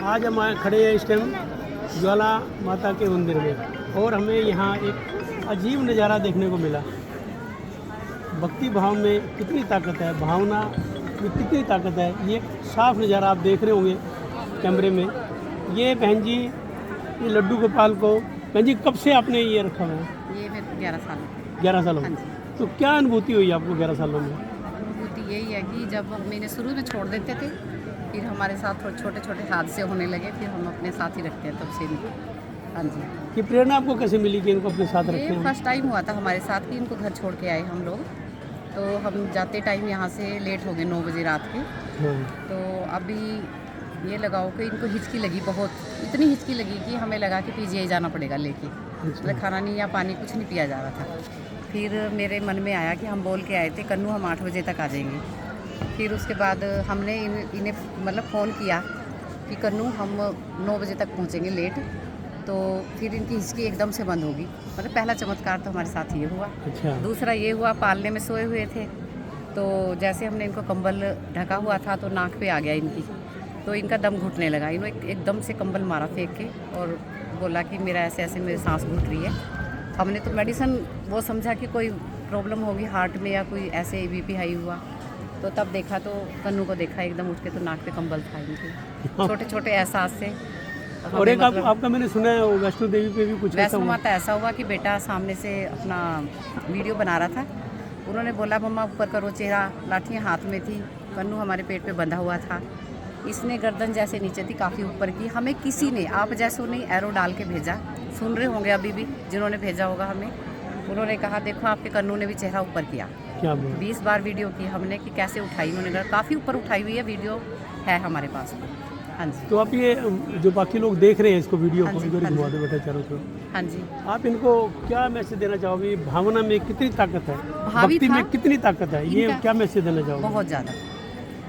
आज हम खड़े हैं इस टाइम ज्वाला माता के मंदिर में और हमें यहाँ एक अजीब नज़ारा देखने को मिला। भक्ति भाव में कितनी ताकत है, भावना में कितनी ताकत है, ये साफ नज़ारा आप देख रहे होंगे कैमरे में। ये बहन जी, ये लड्डू गोपाल को, बहन जी कब से आपने ये रखा हुआ है? ये मेरे 11 साल। 11 सालों हाँ में। जी। तो क्या अनुभूति हुई आपको 11 सालों में? अनुभूति यही है कि जब मैंने शुरू में छोड़ देते थे, फिर हमारे साथ थोड़े छोटे छोटे हादसे होने लगे, फिर हम अपने साथ ही रखते हैं तब से इनको। हाँ जी। कि प्रेरणा आपको कैसे मिली कि इनको अपने साथ ये रखें? फर्स्ट टाइम हुआ था हमारे साथ कि इनको घर छोड़ के आए हम लोग। तो हम जाते टाइम यहाँ से लेट हो गए 9 बजे रात के। हाँ। तो अभी ये लगाओ कि इनको हिचकी लगी, बहुत इतनी हिचकी लगी कि हमें लगा कि पीजीआई जाना पड़ेगा लेके। मतलब खाना नहीं या पानी कुछ नहीं पिया जा रहा था। फिर मेरे मन में आया कि हम बोल के आए थे कन्नू हम 8 बजे तक आ जाएंगे। फिर उसके बाद हमने इन्हें मतलब फ़ोन किया कि कन्नू हम 9 बजे तक पहुँचेंगे लेट। तो फिर इनकी हिचकी एकदम से बंद होगी। मतलब पहला चमत्कार तो हमारे साथ ये हुआ। अच्छा। दूसरा ये हुआ, पालने में सोए हुए थे, तो जैसे हमने इनको कंबल ढका हुआ था तो नाक पे आ गया इनकी, तो इनका दम घुटने लगा। इन्होंने एकदम से कंबल मारा फेंक के और बोला कि मेरा ऐसे ऐसे मेरी सांस घुट रही है। हमने तो मेडिसिन वो समझा कि कोई प्रॉब्लम होगी हार्ट में या कोई ऐसे बीपी हाई हुआ। तो तब देखा तो कन्नू को देखा एकदम उठ के, तो नाक पे कंबल था इनके। छोटे छोटे एहसास से। और एक आपका मैंने सुना है वैष्णो देवी पे भी कुछ वैष्णो माता ऐसा हुआ कि बेटा सामने से अपना वीडियो बना रहा था, उन्होंने बोला मम्मा ऊपर करो चेहरा, लाठियाँ हाथ में थी, कन्नू हमारे पेट पे बंधा हुआ था, इसने गर्दन जैसे नीचे थी काफ़ी ऊपर की। हमें किसी ने आप जैसों नहीं एरो डाल के भेजा, सुन रहे होंगे अभी भी जिन्होंने भेजा होगा हमें। उन्होंने कहा देखो आपके कन्नू ने भी चेहरा ऊपर किया। 20 बार वीडियो की हमने कि कैसे उठाई, उन्होंने काफ़ी ऊपर उठाई हुई है, वीडियो है हमारे पास। हाँ जी। तो आप ये जो बाकी लोग देख रहे हैं इसको वीडियो को, इधर हाँ घुमा जी। दो बेटा चारों तरफ। हाँ जी। आप इनको क्या मैसेज देना चाहोगे? भावना में कितनी ताकत है, भावी भक्ति था में कितनी ताकत है, ये इनका। क्या मैसेज देना चाहोगे? बहुत ज़्यादा,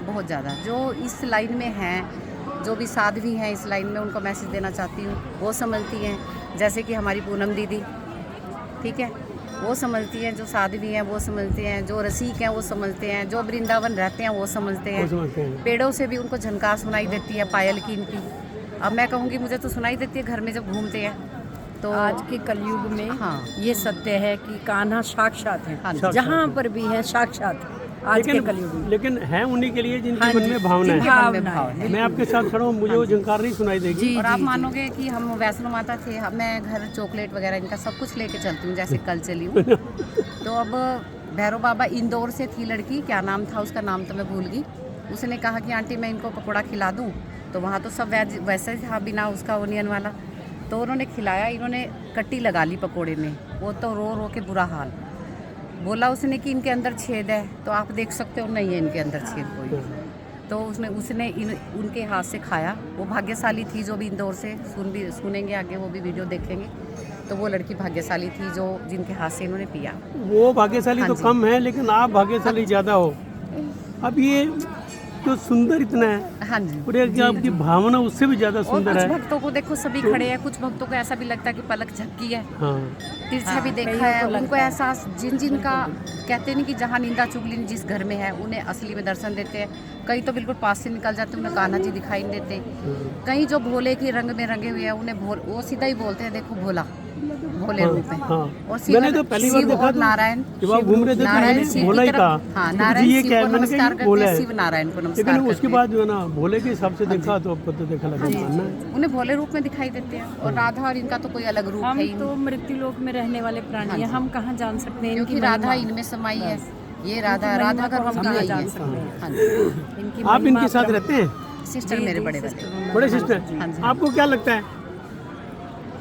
बहुत ज़्यादा। जो इस लाइन में हैं, जो भी साध्वी हैं इस लाइन में, उनको मैसेज देना चाहती हूँ। वो समझती हैं, जैसे कि हमारी पूनम दीदी, ठीक है, वो समझती हैं। जो साध्वी हैं वो समझते हैं, जो रसिक हैं वो समझते हैं, जो वृंदावन रहते हैं वो समझते वो हैं। समझते हैं। पेड़ों से भी उनको झनकार सुनाई देती है, पायल की इनकी। अब मैं कहूँगी मुझे तो सुनाई देती है घर में जब घूमते हैं। तो आज के कलयुग में हाँ, ये सत्य है कि कान्हा साक्षात हाँ, है, जहाँ पर भी है साक्षात आज के कलयुग में। लेकिन है उन्हीं के लिए जिनके हाँ मन जी, में भावना जिनके है। मन में भाव है। मैं आपके साथ खड़ा हूँ, मुझे वो झंकार नहीं सुनाई देगी। और आप मानोगे कि हम वैष्णो माता थे, मैं घर चॉकलेट वगैरह इनका सब कुछ लेके चलती हूँ, जैसे कल चली हूँ। तो अब भैरव बाबा, इंदौर से थी लड़की, क्या नाम था उसका, नाम तो मैं भूल गई। उसने कहा कि आंटी मैं इनको पकौड़ा खिला दूँ, तो वहाँ तो सब वेज वैसे ही था, बिना उसका ओनियन वाला। तो उन्होंने खिलाया, इन्होंने कट्टी लगा ली पकोड़े में, वो तो रो रो के बुरा हाल। बोला उसने कि इनके अंदर छेद है, तो आप देख सकते हो नहीं है इनके अंदर छेद कोई। तो उसने उनके हाथ से खाया। वो भाग्यशाली थी जो भी इंदौर से, सुनेंगे आगे वो भी वीडियो देखेंगे, तो वो लड़की भाग्यशाली थी जो जिनके हाथ से इन्होंने पिया। वो भाग्यशाली हाँ तो जी। कम है, लेकिन आप भाग्यशाली ज़्यादा हो। अब ये तो सुंदर इतना है, हाँ जी। और ये आपकी भावना उससे भी ज़्यादा और सुंदर कुछ है। भक्तों को देखो सभी खड़े हैं, कुछ भक्तों को ऐसा भी लगता है कि पलक झपकी है, हाँ। तिरछा भी देखा है। उनको एहसास, जिन का कहते नहीं कि जहाँ निंदा चुगली जिस घर में है, उन्हें असली में दर्शन देते हैं। कई तो बिल्कुल पास से निकल जाते हैं, उन्हें कान्हा जी दिखाई नहीं देते। कई जो भोले के रंग में रंगे हुए हैं, उन्हें वो सीधा ही बोलते हैं देखो भोला, भोले रूप में। हाँ। और सीधा मैंने तो पहली बार शिव देखा और तो नारायण, जब आप घूम रहे थे तो नारायण मैंने शिव भोला की ही तरफ, कहा। हाँ, तो नारायण ये शिव क्या है, को मैंने नमस्कार कहा करते भोला हैं, है। शिव नारायण को नमस्कार लेकिन उसके करते हैं। बाद जो है ना, भोले के हिसाब से देखा तो आपको तो देखा लगा मानना है। उन्हें भोले रूप में दिखाई देते हैं। और राधा और इनका तो कोई अलग रूप हम है ही तो नहीं, मृत्युलोक में रहने वाले प्राणी हैं, हम कहाँ जान सकते हैं क्योंकि इनकी राधा महिमा। इनमें समाई है। ये राधा इनकी राधा का महिमा को रूप हम भी कहाँ यही जान है। सकते हैं। हाँ जी। इनकी आप महिमा इनके साथ अपरम- रहते हैं? सिस्टर जी, मेरे जी, बड़े सिस्टर बड़े। में बड़े मैं- सिस्टर, हाँ जी। आपको क्या लगता है,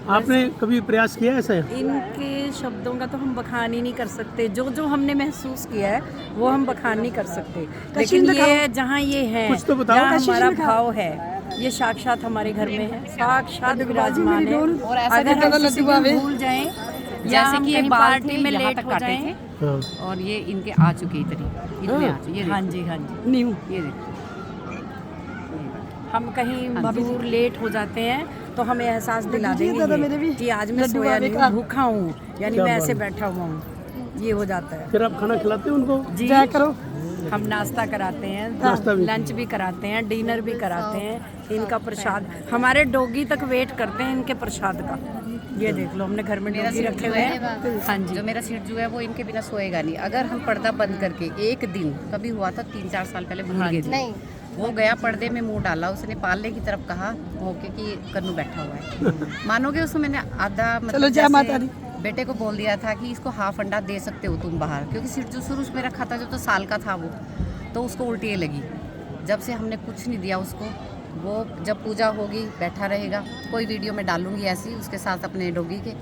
आपने कभी प्रयास किया ऐसा? इनके शब्दों का तो हम बखान ही नहीं कर सकते। जो जो हमने महसूस किया है वो हम बखान नहीं कर सकते। लेकिन ये जहाँ ये है, कुछ तो बताओ। जहाँ हमारा भाव है, ये साक्षात हमारे घर में है, साक्षात विराजमान है। और ऐसा अगर नहीं हम लड्डू किसी दिन बाबे भूल जाएं या जैसे हम कि ये कहीं बाल पार्टी थे में यहाँ लेट तक हो काटे जाएं। थे, हाँ। और ये इनके आ चुके इतने आ चुके। ये हाँ देखो, जी, हाँ जी, न्यू। ये देखो। हम कहीं हाँ जी। दूर लेट हो जाते हैं तो हमें एहसास दिला देंगे कि आज मैं सोया नहीं हूँ, भूखा हूँ, यानी क्या मैं बात ऐसे है। बैठा हुआ हूँ। ये हो जाता है। फिर आप खाना खिलाते हो उनको? जी क्या करो, अच्छा हम नाश्ता कराते हैं, नाश्ता भी। लंच भी कराते हैं, डिनर भी कराते हैं। इनका प्रसाद हमारे डॉगी तक वेट करते हैं इनके प्रसाद का। ये देख लो, हमने घर में मेरा डॉगी रखे सिड्जू हुए है, हैं। हाँ जी, जो मेरा सिड्जू है वो इनके बिना सोएगा नहीं। अगर हम पर्दा बंद करके एक दिन, कभी हुआ था 3-4 साल पहले, भूल हाँ गए जी। थे, वो गया पर्दे में मुंह डाला, उसने पालने की तरफ कहा होके कि कन्नू बैठा हुआ है। मानोगे उसको मैंने आधा मतलब जैसे बेटे को बोल दिया था कि इसको हाफ अंडा दे सकते हो तुम बाहर, क्योंकि सिड्जू शुरू में रखा था जब तो साल का था वो, तो उसको उल्टी लगी। जब से हमने कुछ नहीं दिया उसको, वो जब पूजा होगी बैठा रहेगा। कोई वीडियो में डालूंगी ऐसी उसके साथ अपने डॉगी के,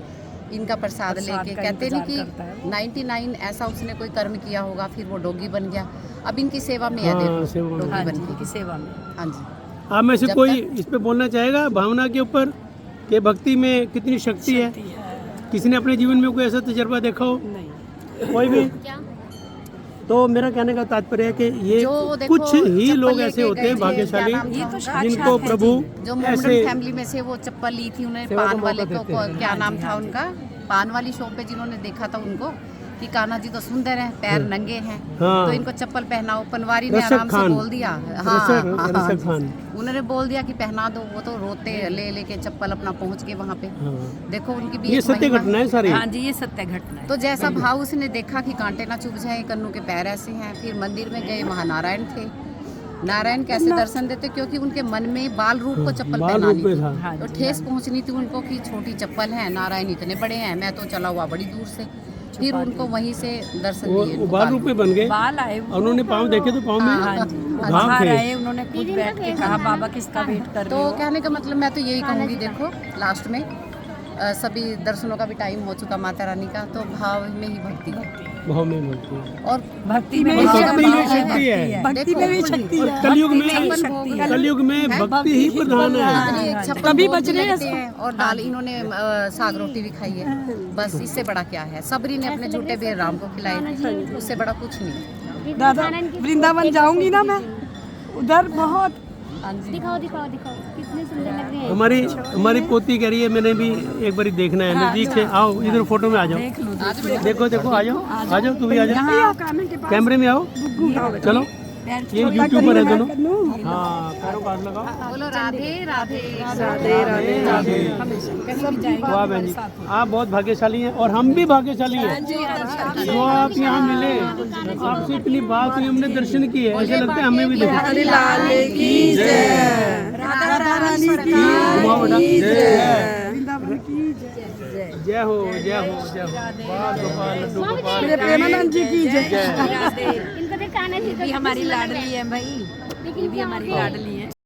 इनका प्रसाद प्रसाद लेके। का कहते नहीं इंतजार करता है कि 99 ऐसा उसने कोई कर्म किया होगा फिर वो डॉगी बन गया। अब इनकी सेवा में है, हाँ, देखो सेवा में। हाँ डॉगी जी, बन इनकी के। सेवा में। हाँ जी। आप में से जब कोई इस पे बोलना चाहेगा भावना के ऊपर कि भक्ति में कितनी शक्ति है? किसी ने अपने जीवन में कोई ऐसा तजर्बा देखा हो? नहीं, कोई भी? तो मेरा कहने का तात्पर्य है कि ये जो देखो, कुछ ही चप्पल लोग लेके ऐसे होते हैं गए थे, भाग्यशाली क्या नाम था ये तो उनका? साक्षात जिनको है प्रभु जो ऐसे मोमडन फैमिली में से वो चप्पल ली थी उन्होंने, सेवा का पान वाले मौका को देते हैं। क्या हाँ नाम जी, था हाँ जी। उनका, पान वाली शॉप पे जिन्होंने देखा था उनको कि कान्हा जी तो सुंदर हैं, पैर नंगे हैं, हाँ। तो इनको चप्पल पहनाओ। पनवारी ने रसक आराम से खान। बोल दिया, रसक खान। उन्होंने बोल दिया कि पहना दो। वो तो रोते ले लेके चप्पल अपना पहुंच गए वहाँ पे। हाँ। देखो उनकी भी ये एक सत्य महिमा घटना है सारी। हाँ जी, ये सत्य घटना है। तो जैसा भाव उसने देखा कि कांटे ना चुभ जाए, कन्नू के पैर ऐसे हैं। फिर मंदिर में गए, वहाँ नारायण थे। नारायण कैसे दर्शन देते, क्योंकि उनके मन में बाल रूप को चप्पल बाल पहनानी रूप में थी। था। हाँ तो जी, ठेस पहुंचनी थी उनको कि छोटी चप्पल है, नारायण इतने बड़े हैं, मैं तो चला हुआ बड़ी दूर से। फिर उनको वहीं से दर्शन वो दिए। वो बाल रूप में बन गए बाल आए और उन्होंने पाँव देखे तो पाँव हाँ में जी, वो घाव बाहर थे। आए, उन्होंने खुद बैठ के कहा बाबा किसका वेट कर रहे तो हो। कहने का मतलब मैं तो यही कहूँगी, देखो लास्ट में सभी दर्शनों का भी टाइम हो चुका माता रानी का, तो भाव में ही भक्ति है। भाव में मिलती है और भक्ति में और भी शक्ति भाव में शक्ति है। भक्ति में भी शक्ति और है। कलयुग में शक्ति है। कलयुग में भक्ति ही प्रधान है। कभी बच रहे हैं और दाल इन्होंने साग रोटी भी खाई है। बस इससे बड़ा क्या है? सबरी ने अपने झूठे बेर राम को खिलाए, उससे बड़ा कुछ नहीं। दादा वृंदावन जाऊंगी ना मैं, उधर बहुत दिखाओ दिखाओ दिखाओ कितने सुंदर लग रहे हैं। हमारी पोती कह रही है मैंने भी एक बार देखना है नजदीक से। आओ इधर फोटो में आ जाओ, देखो देखो आ जाओ तू भी आ जाओ, कैमरे में आओ, चलो। ये यूट्यूबर है दोनों। हाँ पैरों का हाथ लगाओ। बोलो राधे राधे राधे राधे। वाह बहन जी, आप बहुत भाग्यशाली हैं और हम भी भाग्यशाली हैं जो आप यहाँ मिले। आपसे इतनी बात हुई, हमने दर्शन किए, ऐसे लगता है हमें भी देखो। घुमाओ बेटा। जय हो जय हो जय हो। बाल गोपाल लड्डू गोपाल प्रेमानंद जी की जय। इनको देख कान्हा जी ये भी हमारी लाडली है भाई, ये भी हमारी लाडली है।